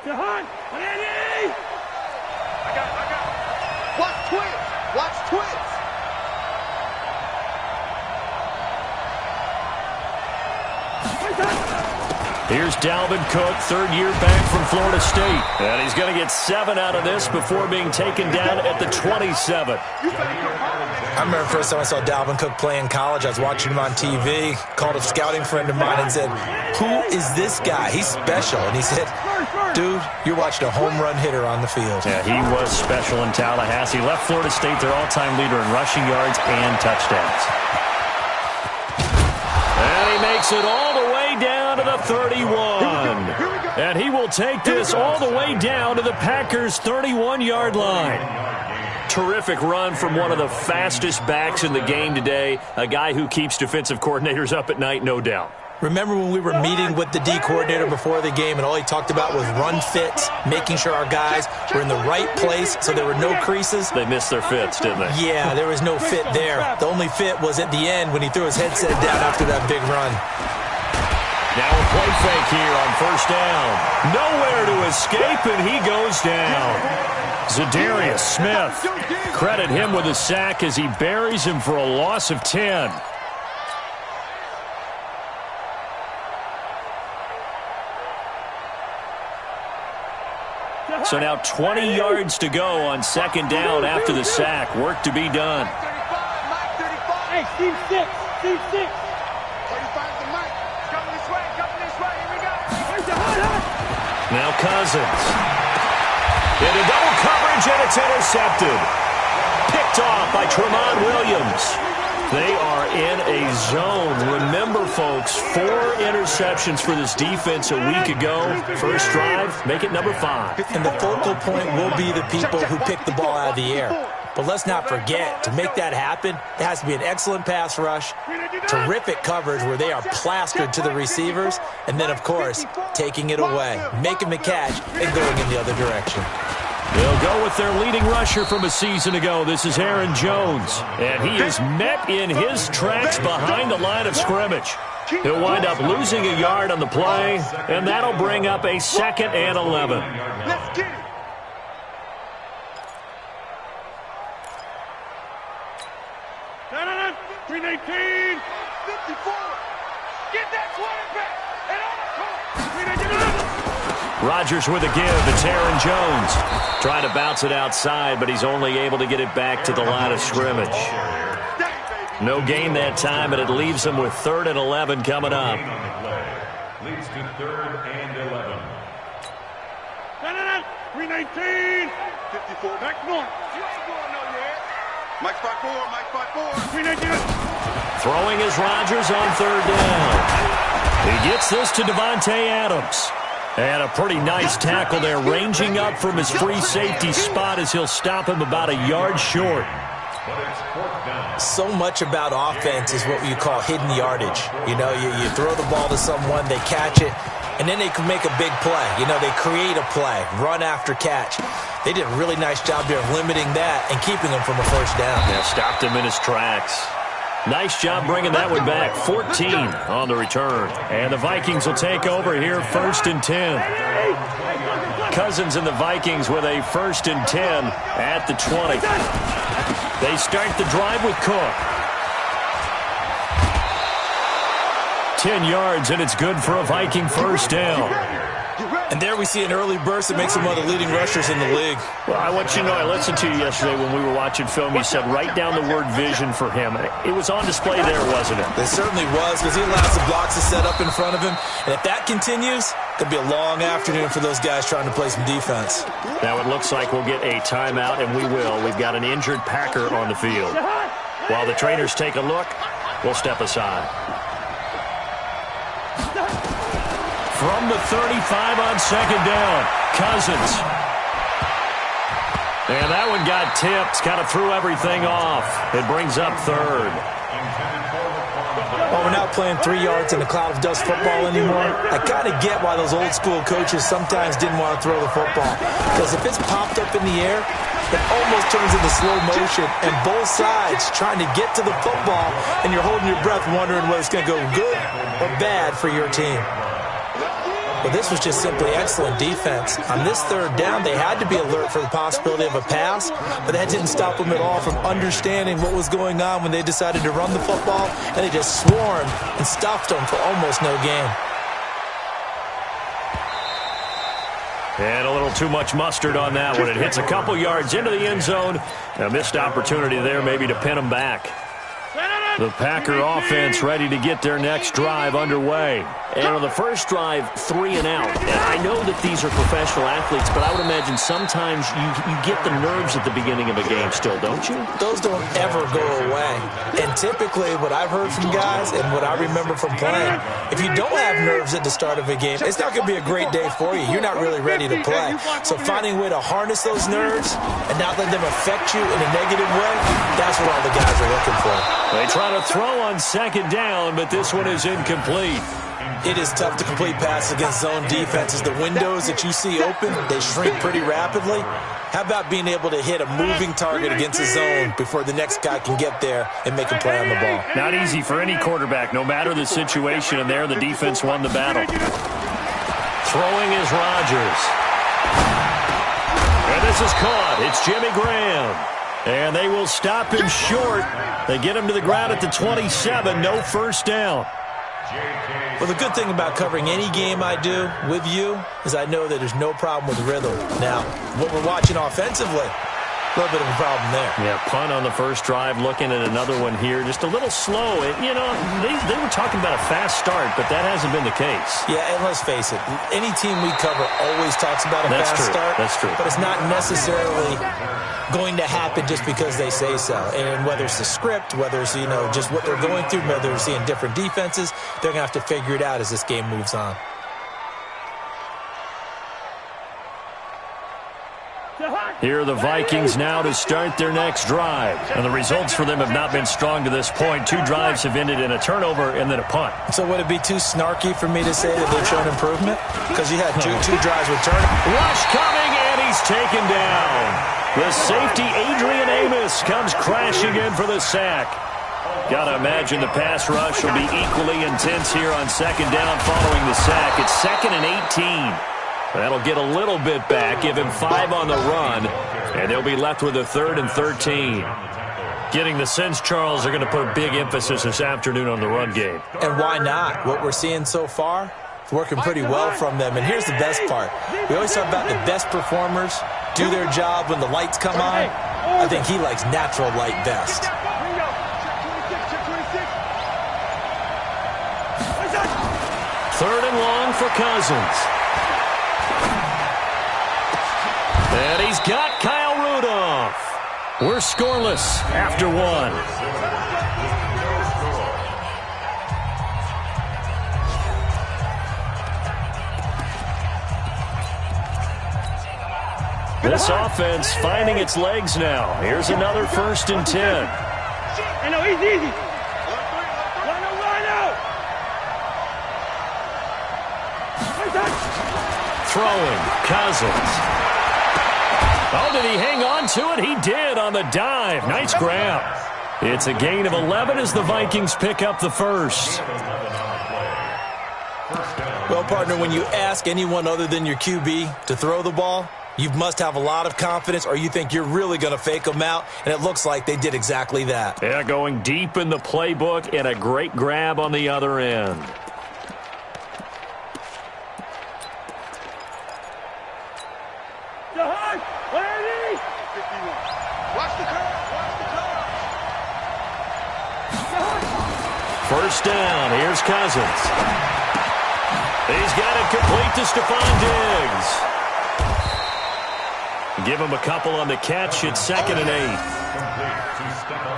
Watch twins. Watch twins. Here's Dalvin Cook, third year back from Florida State. And he's going to get 7 out of this before being taken down at the 27. I remember the first time I saw Dalvin Cook play in college. I was watching him on TV, called a scouting friend of mine and said, "Who is this guy? He's special." And he said, "Dude, you're watching a home run hitter on the field." Yeah, he was special in Tallahassee. Left Florida State their all-time leader in rushing yards and touchdowns. And he makes it all the way down to the 31. And he will take this all the way down to the Packers' 31-yard line. Terrific run from one of the fastest backs in the game today, a guy who keeps defensive coordinators up at night, no doubt. Remember when we were meeting with the D coordinator before the game and all he talked about was run fits, making sure our guys were in the right place so there were no creases? They missed their fits, didn't they? Yeah, there was no fit there. The only fit was at the end when he threw his headset down after that big run. Now a play fake here on first down. Nowhere to escape, and he goes down. Zadarius Smith. Credit him with a sack as he buries him for a loss of 10. So now 20 yards to go on second down after the sack. Work to be done. Hey, Steve 6. Steve 6. 35's the mic. Coming this way. Here we go. Now Cousins. Into double coverage, and it's intercepted. Picked off by Tramon Williams. They are in a zone. Remember, folks, 4 interceptions for this defense a week ago. First drive, make it number 5. And the focal point will be the people who pick the ball out of the air. But let's not forget, to make that happen, it has to be an excellent pass rush, terrific coverage where they are plastered to the receivers, and then, of course, taking it away, making the catch, and going in the other direction. They'll go with their leading rusher from a season ago. This is Aaron Jones. And he is met in his tracks behind the line of scrimmage. He'll wind up losing a yard on the play, and that'll bring up a 2nd and 11. Let's get it. No. 319. 54. Get that quarterback. And on the court. Rodgers with a give. It's Aaron Jones. Trying to bounce it outside, but he's only able to get it back to the line of scrimmage. No gain that time, and it leaves him with 3rd and 11 coming up. Leads to 3rd and 11. No. 319. 54. Back north. You ain't going nowhere. Mike 5-4. 319. Throwing is Rodgers on 3rd down. He gets this to Devontae Adams. And a pretty nice tackle there, ranging up from his free safety spot as he'll stop him about a yard short. So much about offense is what you call hidden yardage. You know, you throw the ball to someone, they catch it, and then they can make a big play. You know, they create a play, run after catch. They did a really nice job there of limiting that and keeping him from a first down. Yeah, stopped him in his tracks. Nice job bringing that one back. 14 on the return. And the Vikings will take over here, 1st and 10. Cousins and the Vikings with a 1st and 10 at the 20. They start the drive with Cook. 10 yards, and it's good for a Viking first down. And there we see an early burst that makes him one of the leading rushers in the league. Well, I want you to know, I listened to you yesterday when we were watching film. You said write down the word vision for him. It was on display there, wasn't it? It certainly was, because he allows the blocks to set up in front of him. And if that continues, it could be a long afternoon for those guys trying to play some defense. Now it looks like we'll get a timeout, and we will. We've got an injured Packer on the field. While the trainers take a look, we'll step aside. From the 35 on second down, Cousins. And that one got tipped, kind of threw everything off. It brings up 3rd. Well, we're not playing 3 yards in a cloud of dust football anymore. I kind of get why those old school coaches sometimes didn't want to throw the football. Because if it's popped up in the air, it almost turns into slow motion, and both sides trying to get to the football, and you're holding your breath wondering whether it's going to go good or bad for your team. Well, this was just simply excellent defense. On this third down, they had to be alert for the possibility of a pass, but that didn't stop them at all from understanding what was going on when they decided to run the football, and they just swarmed and stuffed them for almost no gain. And a little too much mustard on that one. It hits a couple yards into the end zone. A missed opportunity there maybe to pin them back. The Packer offense ready to get their next drive underway. And on the first drive, 3 and out. And I know that these are professional athletes, but I would imagine sometimes you get the nerves at the beginning of a game still, don't you? Those don't ever go away. And typically what I've heard from guys and what I remember from playing, if you don't have nerves at the start of a game, it's not going to be a great day for you. You're not really ready to play. So finding a way to harness those nerves and not let them affect you in a negative way, that's what all the guys are looking for. They try to throw on second down, but this one is incomplete. It is tough to complete passes against zone defenses. The windows that you see open, they shrink pretty rapidly. How about being able to hit a moving target against a zone before the next guy can get there and make a play on the ball? Not easy for any quarterback, no matter the situation, and there the defense won the battle. Throwing is Rodgers. And this is caught. It's Jimmy Graham. And they will stop him short. They get him to the ground at the 27. No first down. Well, the good thing about covering any game I do with you is I know that there's no problem with rhythm. Now, what we're watching offensively, a little bit of a problem there. Yeah, punt on the first drive, looking at another one here. Just a little slow. You know, they were talking about a fast start, but that hasn't been the case. Yeah, and let's face it, any team we cover always talks about a fast start. That's true. But it's not necessarily going to happen just because they say so. And whether it's the script, whether it's, just what they're going through, whether they're seeing different defenses, they're going to have to figure it out as this game moves on. Here are the Vikings now to start their next drive. And the results for them have not been strong to this point. 2 drives have ended in a turnover and then a punt. So would it be too snarky for me to say that they've shown improvement? Because you had two drives with turnovers. Rush coming, and he's taken down. The safety, Adrian Amos, comes crashing in for the sack. Got to imagine the pass rush will be equally intense here on second down following the sack. It's 2nd and 18. That'll get a little bit back, give him 5 on the run, and they'll be left with a 3rd and 13. Getting the sense, Charles, they're going to put a big emphasis this afternoon on the run game. And why not? What we're seeing so far, it's working pretty well from them. And here's the best part. We always talk about the best performers do their job when the lights come on. I think he likes natural light best. 3rd and long for Cousins. And he's got Kyle Rudolph. We're scoreless after 1. This offense finding its legs now. Here's another 1st and 10. I know, easy. Throwing, Cousins. Oh, did he hang on to it? He did on the dive. Nice grab. It's a gain of 11 as the Vikings pick up the first. Well, partner, when you ask anyone other than your QB to throw the ball, you must have a lot of confidence, or you think you're really going to fake them out, and it looks like they did exactly that. Yeah, going deep in the playbook and a great grab on the other end. First down, here's Cousins. He's got it complete to Stephon Diggs. Give him a couple on the catch. It's 2nd and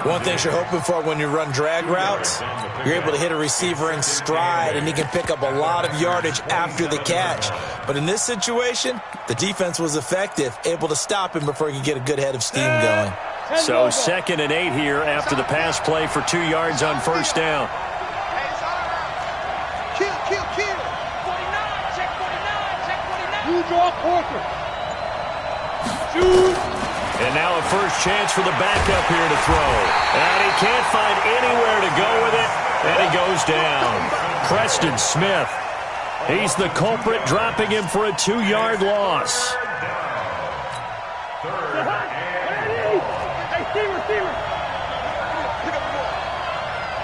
8. One thing you're hoping for when you run drag routes, you're able to hit a receiver in stride, and he can pick up a lot of yardage after the catch. But in this situation, the defense was effective, able to stop him before he could get a good head of steam going. So 2nd and 8 here after the pass play for 2 yards on first down. Kill. 49, check 49. You draw Porter. Shoot. And now a first chance for the backup here to throw. And he can't find anywhere to go with it, and he goes down. Preston Smith. He's the culprit, dropping him for a 2-yard loss. Hey, Steamer. Pick up the ball.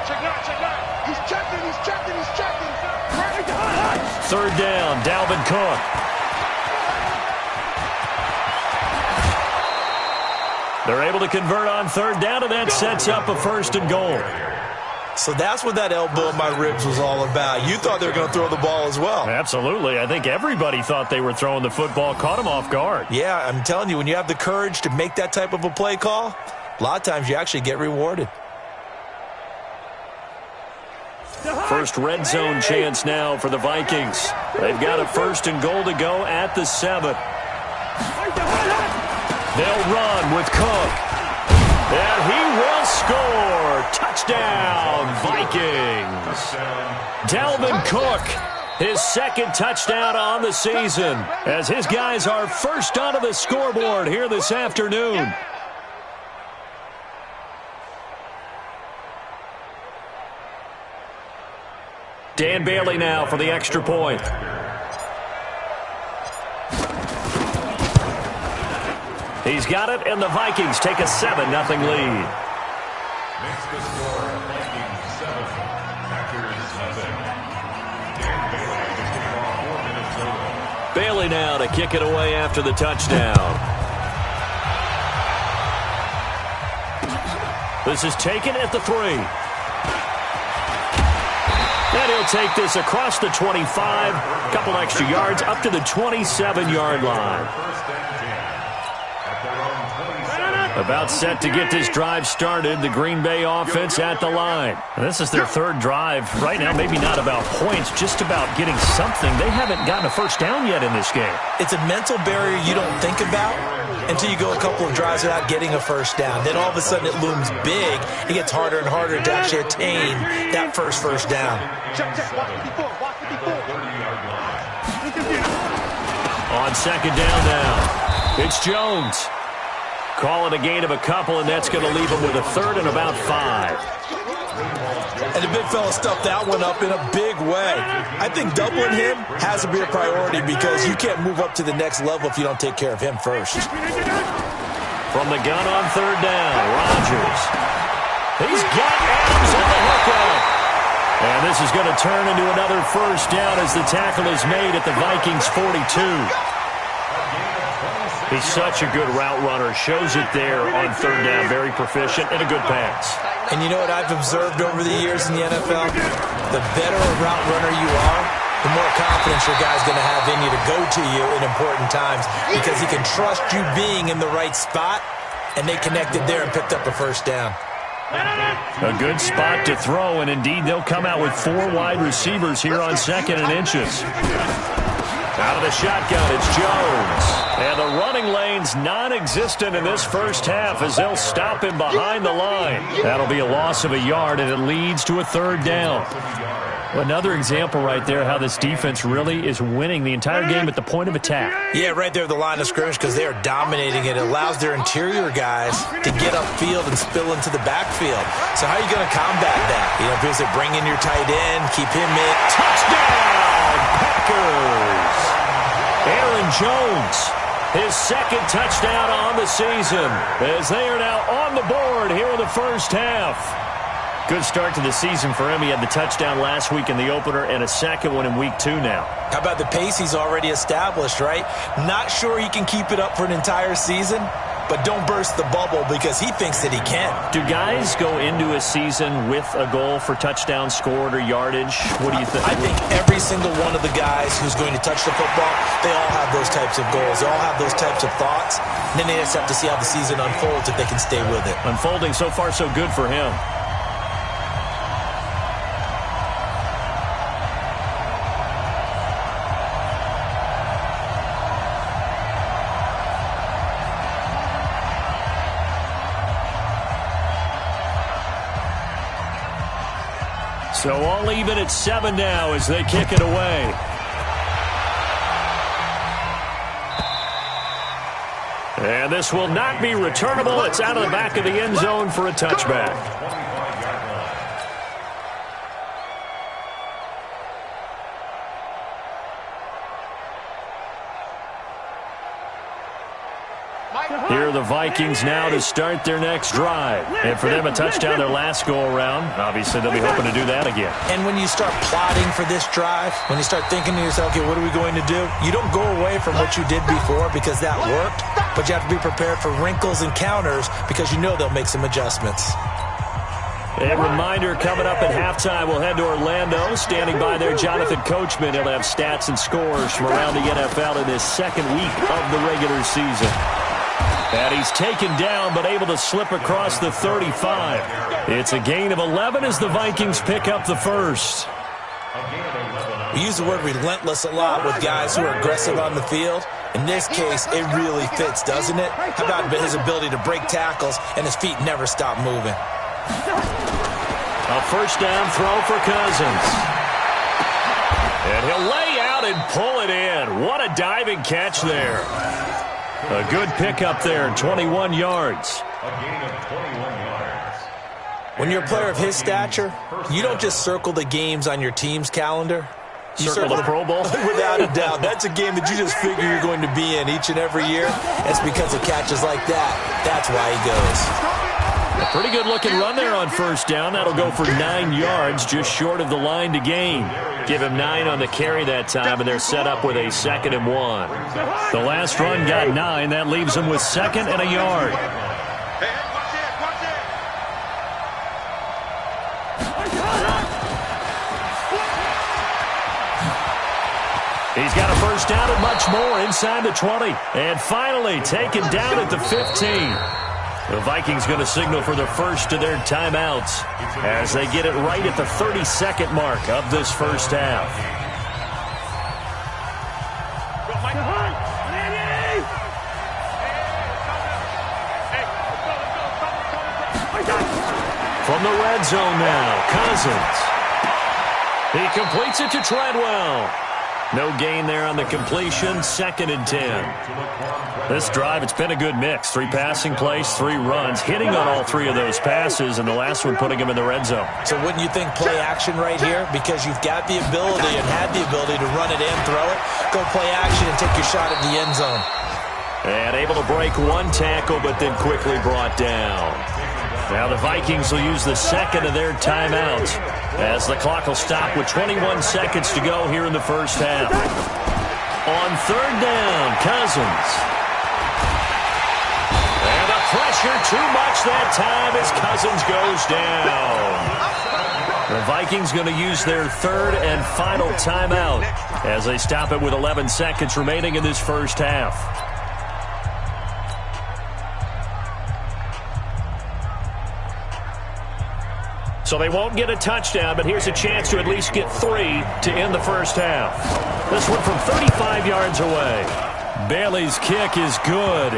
Check nine. He's checking. Third down, Dalvin Cook. They're able to convert on third down, and that sets up a 1st and goal. So that's what that elbow in my ribs was all about. You thought they were going to throw the ball as well. Absolutely. I think everybody thought they were throwing the football, caught him off guard. Yeah, I'm telling you, when you have the courage to make that type of a play call, a lot of times you actually get rewarded. First red zone chance now for the Vikings. They've got a 1st and goal to go at the 7. They'll run with Cook. And he will score. Touchdown, Vikings. Dalvin Cook, his 2nd touchdown on the season, as his guys are first onto the scoreboard here this afternoon. Dan Bailey now for the extra point. He's got it, and the Vikings take a 7-0 lead. Makes the score Vikings 7, Packers 0. Dan Bailey to kick off for Minnesota. Bailey now to kick it away after the touchdown. This is taken at the 3. And he'll take this across the 25, a couple extra yards, up to the 27-yard line. About set to get this drive started, the Green Bay offense at the line. And this is their 3rd drive. Right now, maybe not about points, just about getting something. They haven't gotten a 1st down yet in this game. It's a mental barrier you don't think about until you go a couple of drives without getting a 1st down. Then all of a sudden it looms big. It gets harder and harder to actually attain that first down. Check. Watch the before. On 2nd down now, it's Jones. Call it a gain of a couple, and that's going to leave him with a 3rd and about 5. And the big fella stuffed that one up in a big way. I think doubling him has to be a priority because you can't move up to the next level if you don't take care of him first. From the gun on 3rd down, Rodgers. He's got Adams on the hookup. And this is going to turn into another 1st down as the tackle is made at the Vikings 42. He's such a good route runner. Shows it there on 3rd down. Very proficient and a good pass. And you know what I've observed over the years in the NFL? The better a route runner you are, the more confidence your guy's going to have in you to go to you in important times because he can trust you being in the right spot, and they connected there and picked up a 1st down. A good spot to throw, and indeed they'll come out with 4 wide receivers here on 2nd and inches. Out of the shotgun, it's Jones. And the running lane's non-existent in this first half as they'll stop him behind the line. That'll be a loss of a yard, and it leads to a 3rd down. Another example right there how this defense really is winning the entire game at the point of attack. Yeah, right there at the line of scrimmage because they are dominating it. It allows their interior guys to get upfield and spill into the backfield. So how are you going to combat that? You know, because they bring in your tight end, keep him in. Touchdown, Packers! Aaron Jones, his 2nd touchdown on the season as they are now on the board here in the first half. Good start to the season for him. He had the touchdown last week in the opener and a 2nd one in week 2 now. How about the pace he's already established, right? Not sure he can keep it up for an entire season, but don't burst the bubble because he thinks that he can. Do guys go into a season with a goal for touchdown scored or yardage? What do you think? I think every single one of the guys who's going to touch the football, they all have those types of goals. They all have those types of thoughts. And then they just have to see how the season unfolds if they can stay with it. Unfolding so far so good for him. So all even at 7 now as they kick it away. And this will not be returnable. It's out of the back of the end zone for a touchback. Here are the Vikings now to start their next drive. And for them, a touchdown their last go-around. Obviously, they'll be hoping to do that again. And when you start plotting for this drive, when you start thinking to yourself, okay, what are we going to do? You don't go away from what you did before because that worked, but you have to be prepared for wrinkles and counters because you know they'll make some adjustments. A reminder, coming up at halftime, we'll head to Orlando. Standing by there, Jonathan Coachman. He'll have stats and scores from around the NFL in this second week of the regular season. And he's taken down, but able to slip across the 35. It's a gain of 11 as the Vikings pick up the first. We use the word relentless a lot with guys who are aggressive on the field. In this case, it really fits, doesn't it? How about his ability to break tackles and his feet never stop moving? A first down throw for Cousins. And he'll lay out and pull it in. What a diving catch there. A good pickup there, 21 yards. A gain of 21 yards. When you're a player of his stature, you don't just circle the games on your team's calendar. You circle the Pro Bowl? Without a doubt. That's a game that you just figure you're going to be in each and every year. It's because of catches like that. That's why he goes. A pretty good-looking run there on first down. That'll go for 9 yards, just short of the line to gain. Give him 9 on the carry that time, and they're set up with a 2nd and 1. The last run got 9. That leaves them with 2nd and a yard. He's got a first down and much more inside the 20. And finally taken down at the 15. The Vikings going to signal for the first of their timeouts as they get it right at the 32nd mark of this first half. From the red zone now, Cousins. He completes it to Treadwell. No gain there on the completion, 2nd and 10. This drive, it's been a good mix. 3 passing plays, 3 runs, hitting on all 3 of those passes, and the last one putting him in the red zone. So wouldn't you think play action right here? Because you've got the ability and had the ability to run it and throw it. Go play action and take your shot at the end zone. And able to break 1 tackle, but then quickly brought down. Now the Vikings will use the 2nd of their timeouts as the clock will stop with 21 seconds to go here in the first half. On 3rd down, Cousins. And the pressure too much that time as Cousins goes down. The Vikings going to use their 3rd and final timeout as they stop it with 11 seconds remaining in this first half. So they won't get a touchdown, but here's a chance to at least get 3 to end the first half. This one from 35 yards away. Bailey's kick is good.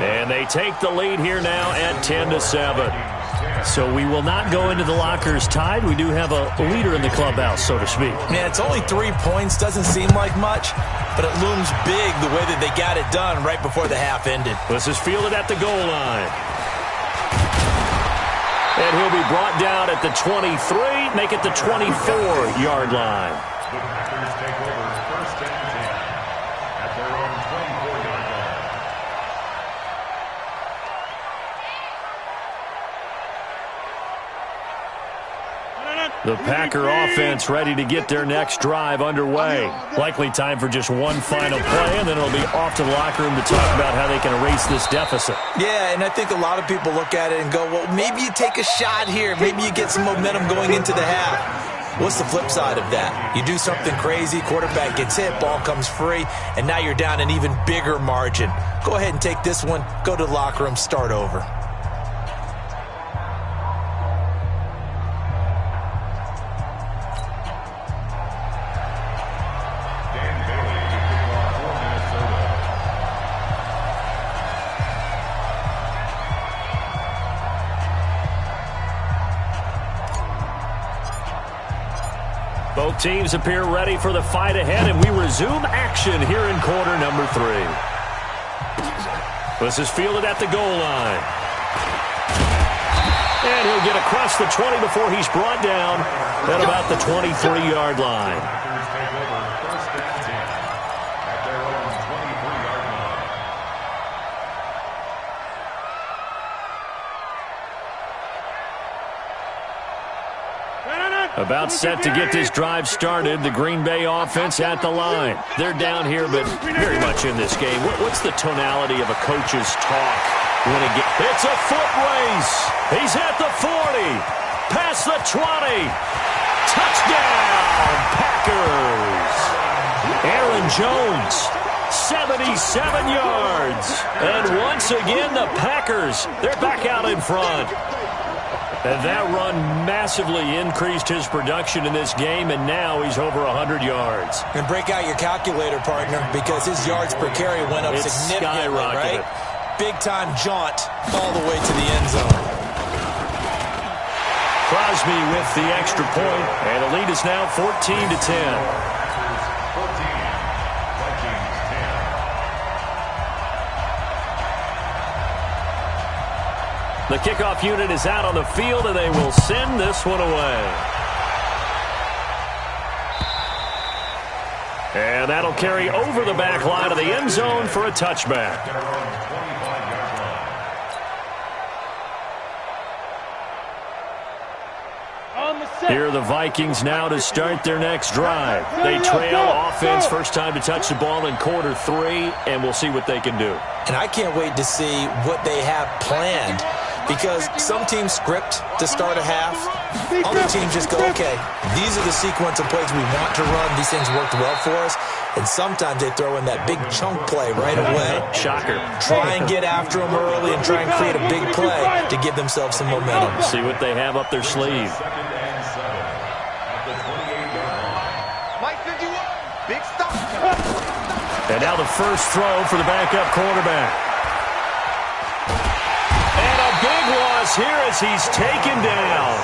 And they take the lead here now at 10-7. So we will not go into the lockers tied. We do have a leader in the clubhouse, so to speak. Yeah, it's only 3 points. Doesn't seem like much, but it looms big the way that they got it done right before the half ended. This is fielded at the goal line. And he'll be brought down at the 23, make it the 24-yard line. The Packers take over 1st and 10 at their own 24-yard line. The Packer offense ready to get their next drive underway. Likely time for just one final play, and then it'll be off to the locker room to talk about how they can erase this deficit. Yeah, and I think a lot of people look at it and go, well, maybe you take a shot here. Maybe you get some momentum going into the half. What's the flip side of that? You do something crazy, quarterback gets hit, ball comes free, and now you're down an even bigger margin. Go ahead and take this one, go to the locker room, start over. Both teams appear ready for the fight ahead, and we resume action here in quarter number 3. This is fielded at the goal line. And he'll get across the 20 before he's brought down at about the 23-yard line. Packers take over 1st and 10 at their own 23-yard line. About set to get this drive started. The Green Bay offense at the line. They're down here, but very much in this game. What's the tonality of a coach's talk when it gets... It's a foot race. He's at the 40. Past the 20. Touchdown, Packers. Aaron Jones, 77 yards. And once again, the Packers, they're back out in front. And that run massively increased his production in this game, and now he's over 100 yards. And break out your calculator, partner, because his yards per carry went up significantly, right? Big-time jaunt all the way to the end zone. Crosby with the extra point, and the lead is now 14-10. The kickoff unit is out on the field, and they will send this one away. And that'll carry over the back line of the end zone for a touchback. Here are the Vikings now to start their next drive. They trail offense, first time to touch the ball in quarter 3, and we'll see what they can do. And I can't wait to see what they have planned, because some teams script to start a half. Other teams just go, okay, these are the sequence of plays we want to run. These things worked well for us. And sometimes they throw in that big chunk play right away. Shocker. Try and get after them early and try and create a big play to give themselves some momentum. See what they have up their sleeve. And now the first throw for the backup quarterback. And a big loss here as he's taken down.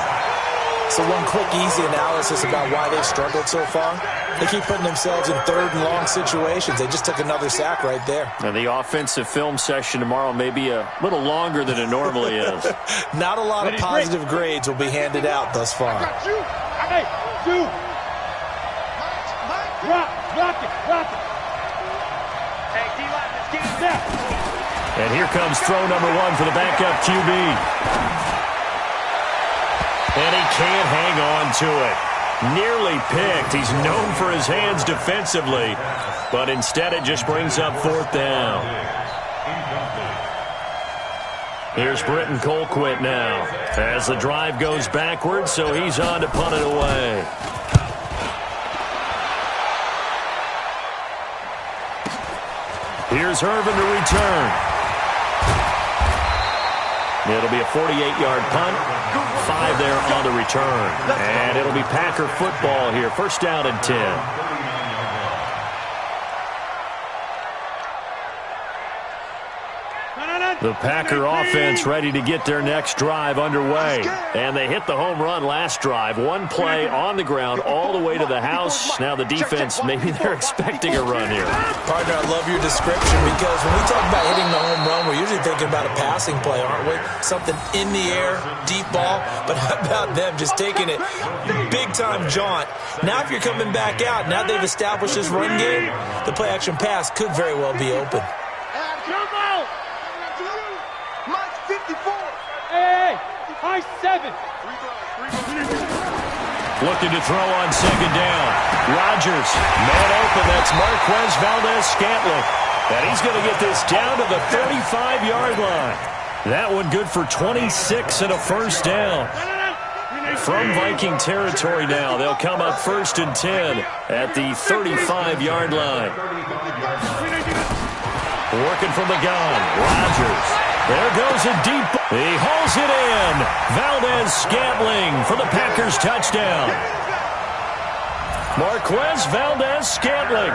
So one quick, easy analysis about why they've struggled so far. They keep putting themselves in third and long situations. They just took another sack right there. And the offensive film session tomorrow may be a little longer than it normally is. Not a lot of positive grades will be handed out thus far. Hey, two. Rock it. Hey, D-line, let's get it back. And here comes throw number 1 for the backup QB. And he can't hang on to it. Nearly picked. He's known for his hands defensively, but instead it just brings up 4th down. Here's Britton Colquitt now as the drive goes backwards, so he's on to punt it away. Here's Irvin to return. It'll be a 48-yard punt. 5 there on the return. And it'll be Packer football here. First down and 10. The Packer offense ready to get their next drive underway. And they hit the home run last drive. One play on the ground all the way to the house. Now the defense, maybe they're expecting a run here. Partner, I love your description, because when we talk about hitting the home run, we're usually thinking about a passing play, aren't we? Something in the air, deep ball. But how about them just taking it big-time jaunt? Now if you're coming back out, now they've established this run game, the play-action pass could very well be open. Hey, high 7. Looking to throw on second down. Rodgers, man open. That's Marquez Valdez-Scantling. And he's going to get this down to the 35-yard line. That one good for 26 and a first down. From Viking territory now, they'll come up 1st and 10 at the 35-yard line. Working from the gun, Rodgers. There goes a deep. He hauls it in. Valdez-Scantling for the Packers touchdown. Marquez Valdez-Scantling,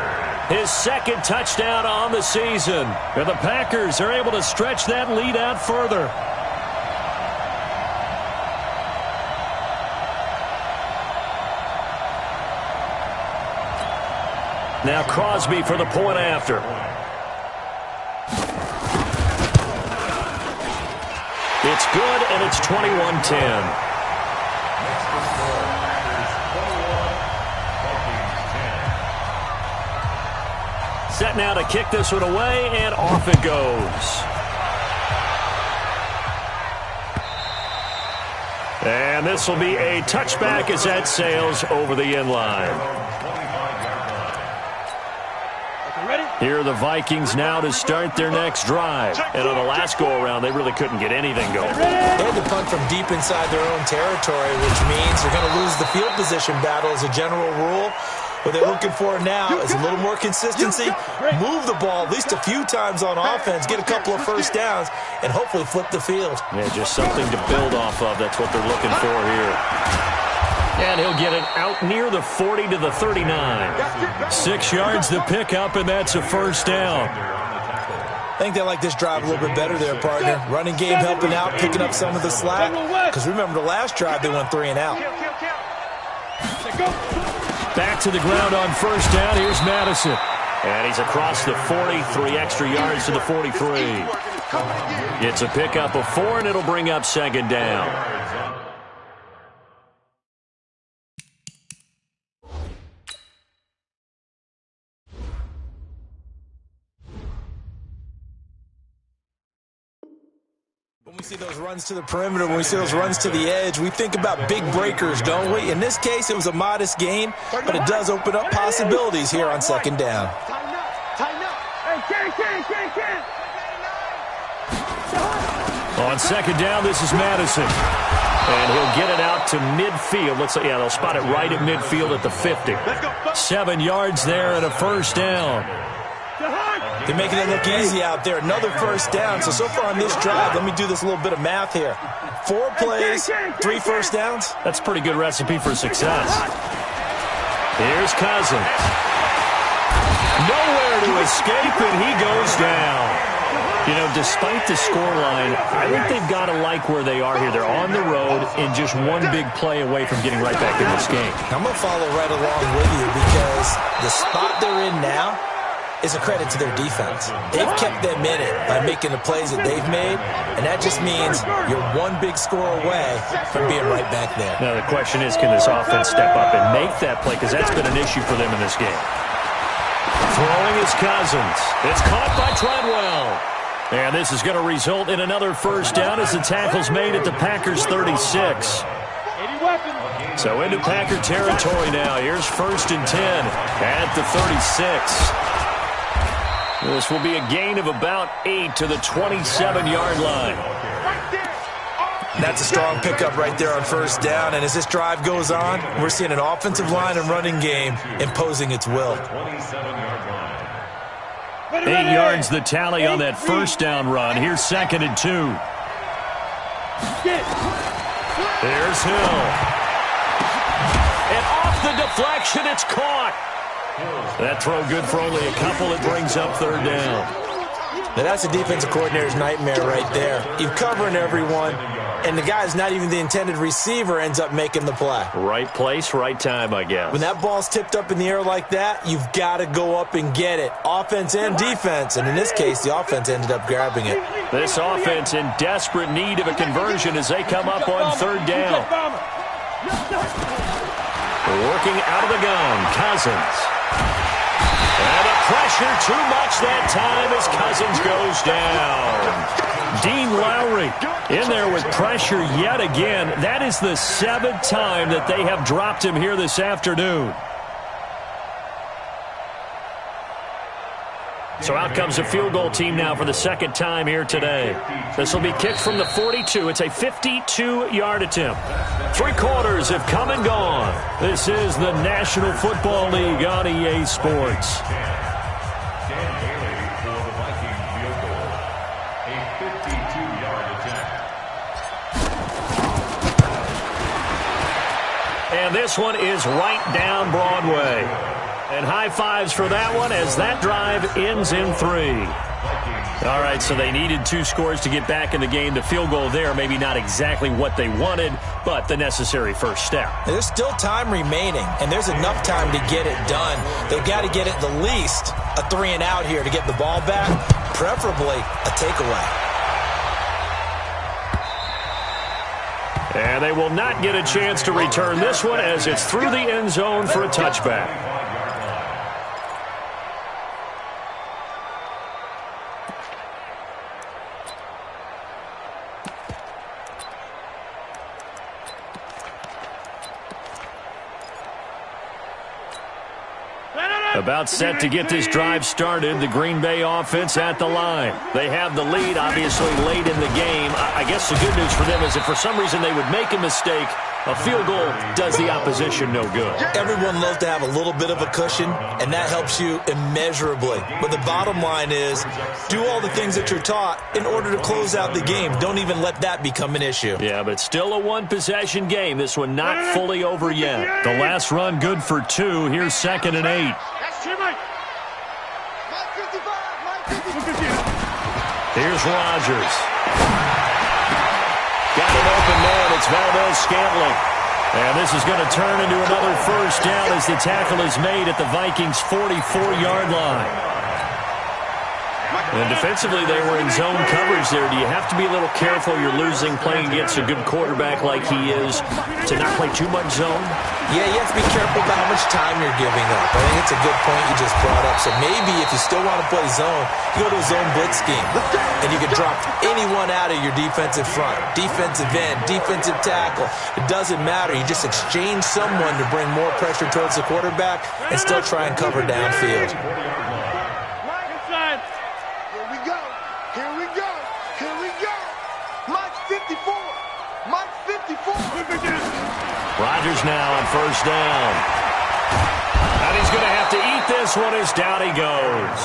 his 2nd touchdown on the season. And the Packers are able to stretch that lead out further. Now Crosby for the point after. It's good, and it's 21-10. Set now to kick this one away, and off it goes. And this will be a touchback as that sails over the end line. Here are the Vikings now to start their next drive. And on the last go-around, they really couldn't get anything going. They had to punt from deep inside their own territory, which means they're going to lose the field position battle as a general rule. What they're looking for now is a little more consistency, move the ball at least a few times on offense, get a couple of first downs, and hopefully flip the field. Yeah, just something to build off of. That's what they're looking for here. And he'll get it out near the 40 to the 39. 6 yards to pick up, and that's a first down. I think they like this drive a little bit better there, partner. Running game helping out, picking up some of the slack. Because remember, the last drive they went 3 and out. Back to the ground on first down. Here's Madison. And he's across the 43 extra yards to the 43. It's a pickup of 4, and it'll bring up second down. When we see those runs to the perimeter, when we see those runs to the edge, we think about big breakers, don't we? In this case, it was a modest gain, but it does open up possibilities here on second down. On second down, this is Madison. And he'll get it out to midfield. They'll spot it right at midfield at the 50. 7 yards there and a first down. They're making it look easy out there. Another first down. So far on this drive, let me do this little bit of math here. 4 plays, 3 first downs. That's a pretty good recipe for success. Here's Cousins. Nowhere to escape, and he goes down. You know, despite the scoreline, I think they've got to like where they are here. They're on the road and just one big play away from getting right back in this game. I'm going to follow right along with you because the spot they're in now is a credit to their defense. They've kept them in it by making the plays that they've made, and that just means you're one big score away from being right back there. Now, the question is, can this offense step up and make that play? Because that's been an issue for them in this game. Throwing is Cousins. It's caught by Treadwell. And this is going to result in another first down as the tackle's made at the Packers' 36. So into Packer territory now. Here's 1st and 10 at the 36. This will be a gain of about 8 to the 27-yard line. That's a strong pickup right there on first down. And as this drive goes on, we're seeing an offensive line and running game imposing its will. 8 yards the tally on that first down run. Here's 2nd and 2. There's Hill. And off the deflection, it's caught. That throw good for only a couple. It brings up 3rd down. Now that's a defensive coordinator's nightmare right there. You're covering everyone, and the guy's not even the intended receiver ends up making the play. Right place, right time, I guess. When that ball's tipped up in the air like that, you've got to go up and get it. Offense and defense, and in this case, the offense ended up grabbing it. This offense in desperate need of a conversion as they come up on 3rd down. Working out of the gun, Cousins. And the pressure too much that time as Cousins goes down. Dean Lowry in there with pressure yet again. That is the 7th time that they have dropped him here this afternoon. So out comes the field goal team now for the 2nd time here today. This will be kicked from the 42. It's a 52-yard attempt. 3 quarters have come and gone. This is the National Football League on EA Sports. And this one is right down Broadway. And high fives for that one as that drive ends in 3. All right, so they needed 2 scores to get back in the game. The field goal there, maybe not exactly what they wanted, but the necessary first step. There's still time remaining, and there's enough time to get it done. They've got to get at the least a 3 and out here to get the ball back, preferably a takeaway. And they will not get a chance to return this one as it's through the end zone for a touchback. About set to get this drive started, the Green Bay offense at the line. They have the lead, obviously, late in the game. I guess the good news for them is if for some reason they would make a mistake, a field goal does the opposition no good. Everyone loves to have a little bit of a cushion, and that helps you immeasurably. But the bottom line is, do all the things that you're taught in order to close out the game. Don't even let that become an issue. Yeah, but it's still a one-possession game. This one not fully over yet. The last run good for 2. Here's 2nd and 8. Here's Rodgers. Got an open man. It's Valdez-Scantling. And this is going to turn into another first down as the tackle is made at the Vikings' 44-yard line. And defensively, they were in zone coverage there. Do you have to be a little careful? You're losing playing against a good quarterback like he is to not play too much zone? Yeah, you have to be careful about how much time you're giving up. I think it's a good point you just brought up. So maybe if you still want to play zone, you go to a zone blitz scheme. And you can drop anyone out of your defensive front. Defensive end, defensive tackle. It doesn't matter. You just exchange someone to bring more pressure towards the quarterback and still try and cover downfield. Rodgers now on first down. And he's going to have to eat this one as down he goes.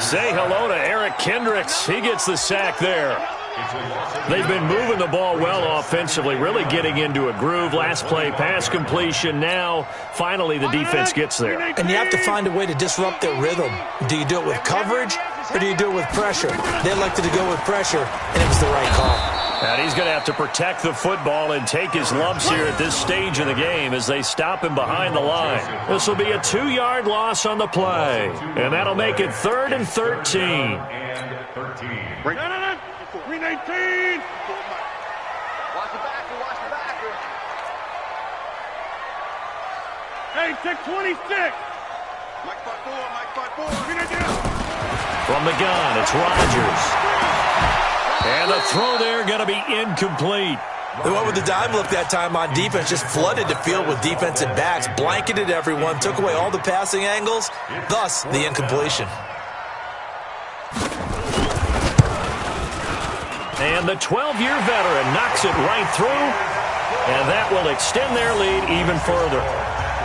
Say hello to Eric Kendricks. He gets the sack there. They've been moving the ball well offensively, really getting into a groove. Last play, pass completion. Now, finally, the defense gets there. And you have to find a way to disrupt their rhythm. Do you do it with coverage or do you do it with pressure? They elected to go with pressure, and it was the right call. And he's going to have to protect the football and take his lumps here at this stage of the game as they stop him behind the line. This will be a 2-yard loss on the play. And that'll make it 3rd and 13. 319. Watch the backer, watch the backer. Hey, check 26. Mike 5-4, Mike 5-4. From the gun, it's Rodgers. And the throw there going to be incomplete. They went with the dime look that time on defense, just flooded the field with defensive backs, blanketed everyone, took away all the passing angles, thus the incompletion. And the 12-year veteran knocks it right through, and that will extend their lead even further.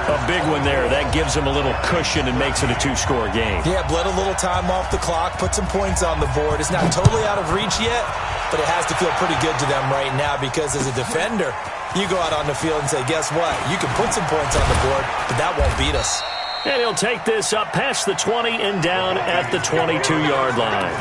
A big one there. That gives them a little cushion and makes it a 2-score game. Yeah, bled a little time off the clock, put some points on the board. It's not totally out of reach yet, but it has to feel pretty good to them right now because as a defender, you go out on the field and say, guess what? You can put some points on the board, but that won't beat us. And he'll take this up past the 20 and down at the 22-yard line.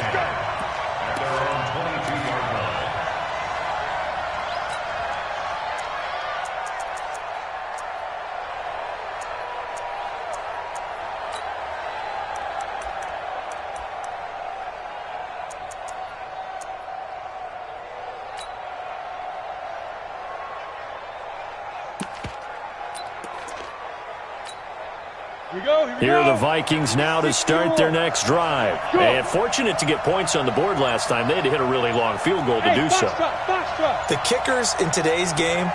Here are the Vikings now to start their next drive. And fortunate to get points on the board last time. They had to hit a really long field goal to do so. The kickers in today's game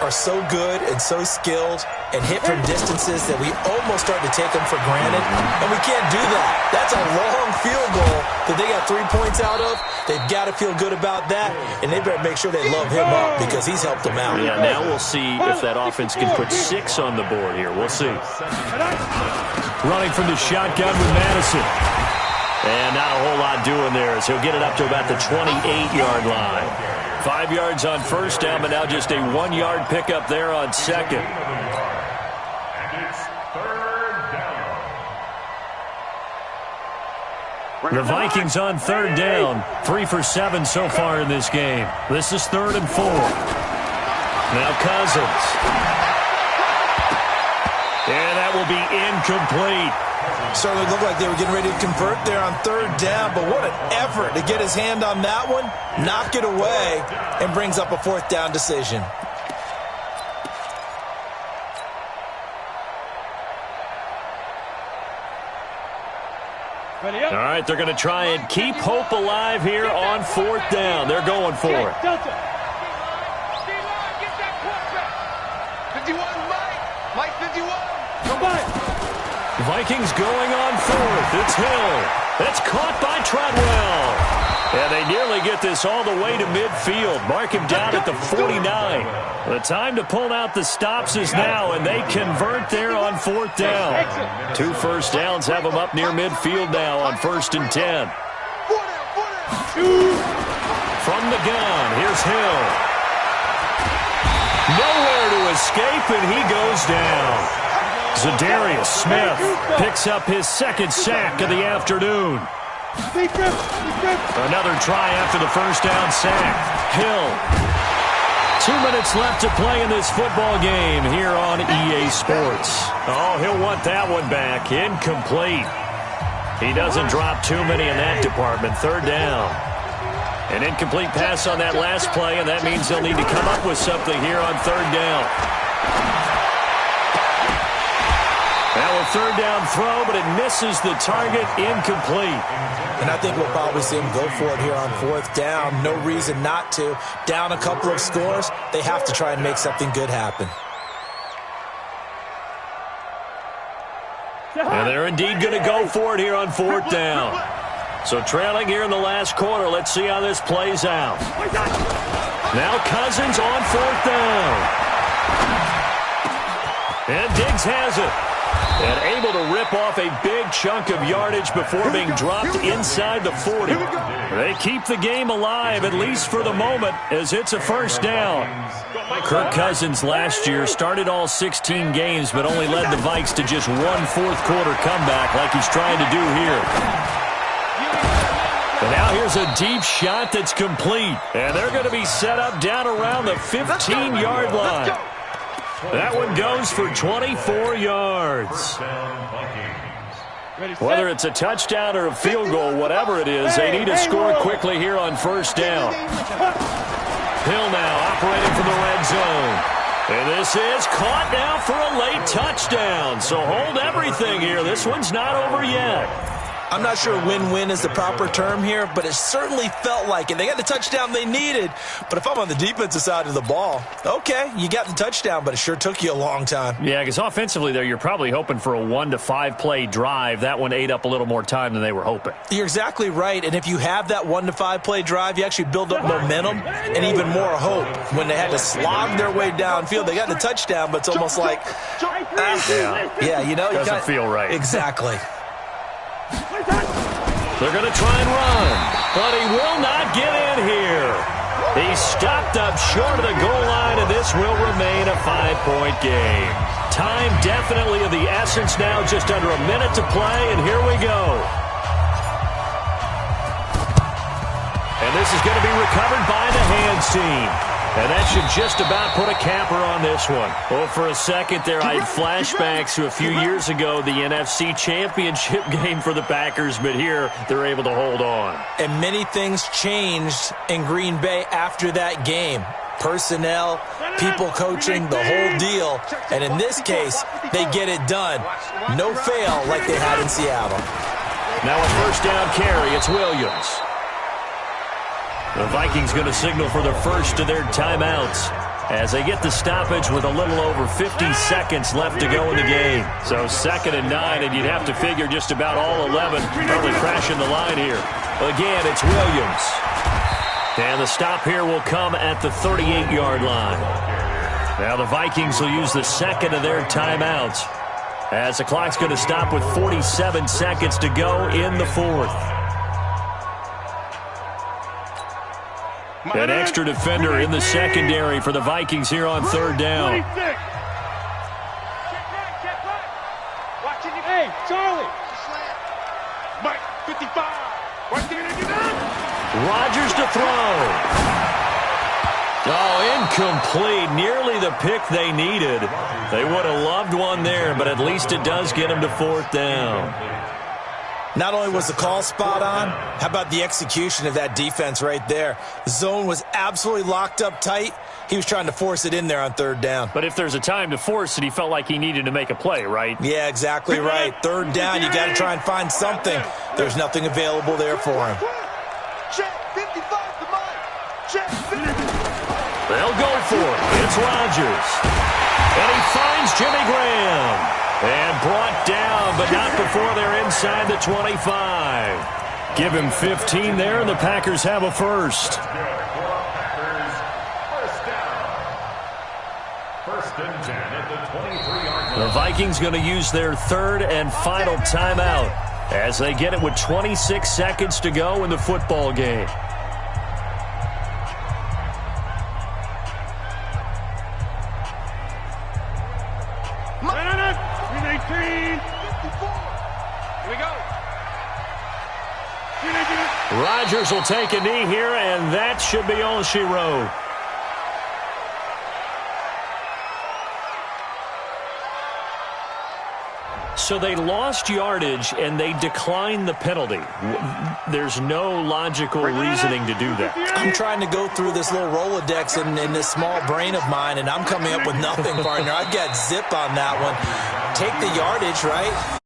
are so good and so skilled and hit from distances that we almost start to take them for granted. And we can't do that. That's a long field goal that they got 3 points out of. They've got to feel good about that, and they better make sure they love him up because he's helped them out. Yeah, now we'll see if that offense can put 6 on the board here. We'll see. Running from the shotgun with Madison. And not a whole lot doing there as he'll get it up to about the 28-yard line. 5 yards on first down, but now just a 1-yard pickup there on second. And it's 3rd down. The Vikings on 3rd down. 3 for 7 so far in this game. This is 3rd and 4. Now Cousins. And that will be incomplete. Certainly looked like they were getting ready to convert there on 3rd down, but what an effort to get his hand on that one, knock it away, and brings up a 4th down decision. All right, they're going to try and keep hope alive here on 4th down. They're going for it. 51, Mike. Mike 51. Come on. Vikings going on fourth. It's Hill. It's caught by Treadwell. And they nearly get this all the way to midfield. Mark him down at the 49. The time to pull out the stops is now, and they convert there on fourth down. 2 first downs have them up near midfield now on 1st and 10. From the gun, here's Hill. Nowhere to escape, and he goes down. Zadarius Smith picks up his 2nd sack of the afternoon. Another try after the first down sack. Hill. 2 minutes left to play in this football game here on EA Sports. Oh, he'll want that one back. Incomplete. He doesn't drop too many in that department. 3rd down. An incomplete pass on that last play, and that means they'll need to come up with something here on 3rd down. Now a 3rd down throw, but it misses the target. Incomplete. And I think we'll probably see him go for it here on 4th down. No reason not to. Down a couple of scores, they have to try and make something good happen. And they're indeed going to go for it here on 4th down. So trailing here in the last quarter. Let's see how this plays out. Now Cousins on 4th down. And Diggs has it. And able to rip off a big chunk of yardage before being dropped inside the 40. They keep the game alive, at least for the moment, as it's a 1st down. Kirk Cousins last year started all 16 games, but only led the Vikes to just 1 fourth-quarter comeback like he's trying to do here. And now here's a deep shot that's complete. And they're going to be set up down around the 15-yard line. That one goes for 24 yards. Whether it's a touchdown or a field goal, whatever it is, they need to score quickly here on 1st down. Hill now operating from the red zone. And this is caught now for a late touchdown. So hold everything here. This one's not over yet. I'm not sure win-win is the proper term here, but it certainly felt like it. They got the touchdown they needed, but if I'm on the defensive side of the ball, okay, you got the touchdown, but it sure took you a long time. Yeah, because offensively there, you're probably hoping for a 1 to 5 play drive. That one ate up a little more time than they were hoping. You're exactly right, and if you have that 1 to 5 play drive, you actually build up momentum and even more hope. When they had to slog their way downfield, they got the touchdown, but it's almost like, yeah, you know. Doesn't feel right. Exactly. They're going to try and run, but he will not get in here. He's stopped up short of the goal line, and this will remain a 5-point game. Time definitely of the essence now, just under a minute to play, and here we go. And this is going to be recovered by the hands team. And that should just about put a capper on this one. Well, for a second there, I had flashbacks to a few years ago, the NFC Championship game for the Packers, but here they're able to hold on. And many things changed in Green Bay after that game. Personnel, people coaching, the whole deal. And in this case, they get it done. No fail like they had in Seattle. Now a 1st down carry, it's Williams. The Vikings going to signal for the first of their timeouts as they get the stoppage with a little over 50 seconds left to go in the game. So 2nd and 9, and you'd have to figure just about all 11 probably crashing the line here. Again, it's Williams. And the stop here will come at the 38-yard line. Now the Vikings will use the 2nd of their timeouts as the clock's going to stop with 47 seconds to go in the 4th. An extra defender in the secondary for the Vikings here on 3rd down. Hey, Charlie. Mike, 55. Rodgers to throw. Oh, incomplete. Nearly the pick they needed. They would have loved one there, but at least it does get them to 4th down. Not only was the call spot on, how about the execution of that defense right there? The zone was absolutely locked up tight. He was trying to force it in there on 3rd down. But if there's a time to force it, he felt like he needed to make a play, right? Yeah, exactly right. 3rd down, you got to try and find something. There's nothing available there for him. They'll go for it. It's Rodgers. And he finds Jimmy Graham. And brought down them, but not before they're inside the 25. Give him 15 there, and the Packers have a first. The Vikings going to use their third and final timeout as they get it with 26 seconds to go in the football game. Rodgers will take a knee here, and that should be all she wrote. So they lost yardage, and they declined the penalty. There's no logical reasoning to do that. I'm trying to go through this little Rolodex in this small brain of mine, and I'm coming up with nothing, partner. I've got zip on that one. Take the yardage, right?